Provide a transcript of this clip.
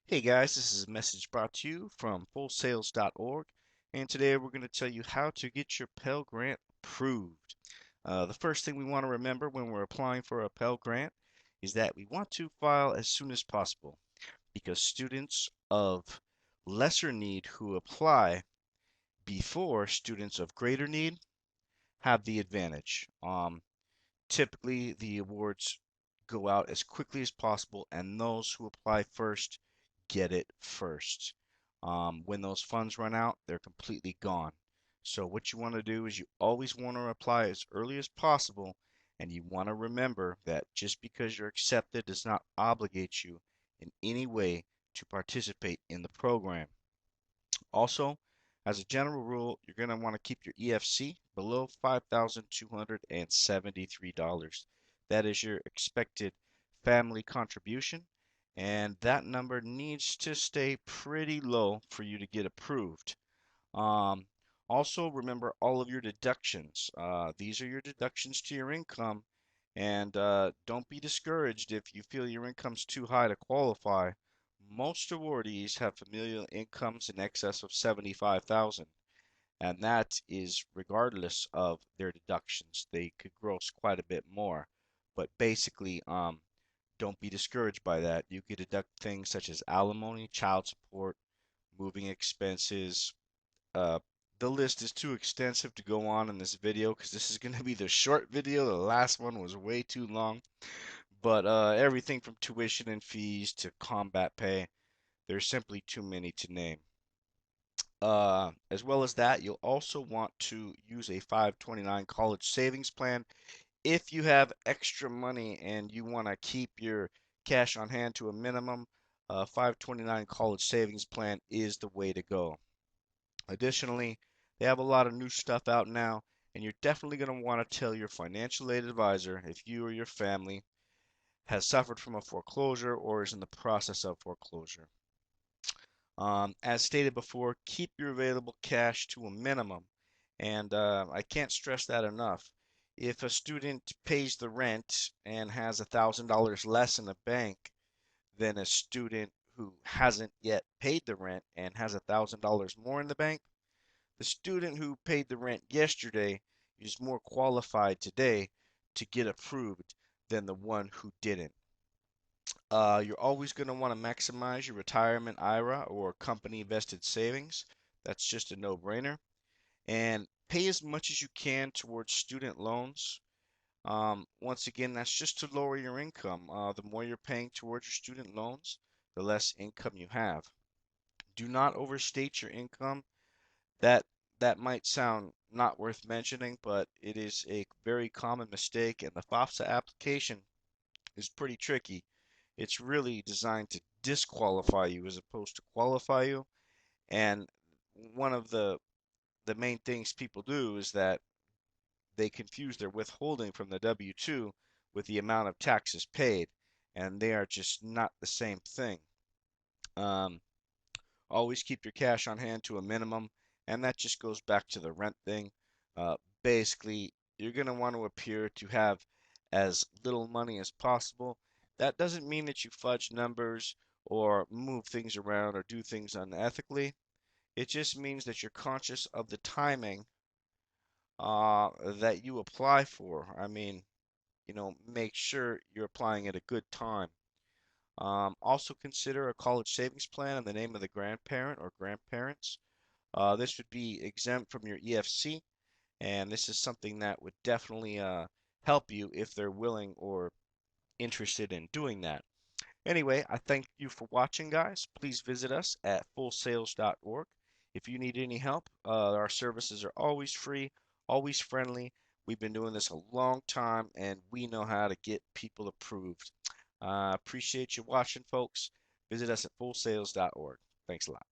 Hey guys, this is a message brought to you from fullsales.org, and today we're going to tell you how to get your Pell Grant approved. The first thing we want to remember when we're applying for a Pell Grant is that we want to file as soon as possible because students of lesser need who apply before students of greater need have the advantage. Typically, the awards go out as quickly as possible, and those who apply first get it first. When those funds run out, they're completely gone. So what you want to do is you always want to apply as early as possible, and you want to remember that just because you're accepted does not obligate you in any way to participate in the program. Also, as a general rule, you're going to want to keep your EFC below $5,273. That is your expected family contribution, and that number needs to stay pretty low for you to get approved. Um, Also, remember all of your deductions. These are your deductions to your income, and don't be discouraged if you feel your income's too high to qualify. Most awardees have familial incomes in excess of 75,000, and that is regardless of their deductions. They could gross quite a bit more, but basically, don't be discouraged by that. You could deduct things such as alimony, child support, moving expenses, uh, the list is too extensive to go on in this video because this is going to be the short video. The last one was way too long. But everything from tuition and fees to combat pay, there's simply too many to name. As well as that, you'll also want to use a 529 college savings plan if you have extra money and you want to keep your cash on hand to a minimum. 529 college savings plan is the way to go. Additionally, they have a lot of new stuff out now, and you're definitely going to want to tell your financial aid advisor if you or your family has suffered from a foreclosure or is in the process of foreclosure. As stated before, keep your available cash to a minimum, and I can't stress that enough. If a student pays the rent and has $1,000 less in the bank than a student who hasn't yet paid the rent and has $1,000 more in the bank, the student who paid the rent yesterday is more qualified today to get approved than the one who didn't. You're always going to want to maximize your retirement IRA or company vested savings. That's just a no-brainer. And pay as much as you can towards student loans. Once again, that's just to lower your income. The more you're paying towards your student loans, the less income you have. Do not overstate your income. That that might sound not worth mentioning, but it is a very common mistake, and the FAFSA application is pretty tricky. It's really designed to disqualify you as opposed to qualify you. And one of the main things people do is that they confuse their withholding from the W-2 with the amount of taxes paid, and they are just not the same thing. Um, Always keep your cash on hand to a minimum, and that just goes back to the rent thing. Basically, you're going to want to appear to have as little money as possible. That doesn't mean that you fudge numbers or move things around or do things unethically. It just means that you're conscious of the timing that you apply for. I mean, make sure you're applying at a good time. Also consider a college savings plan in the name of the grandparent or grandparents. This would be exempt from your EFC, and this is something that would definitely help you if they're willing or interested in doing that. Anyway, I thank you for watching, guys. Please visit us at fullsales.org. If you need any help, our services are always free, always friendly. We've been doing this a long time, and we know how to get people approved. Appreciate you watching, folks. Visit us at fullsales.org. Thanks a lot.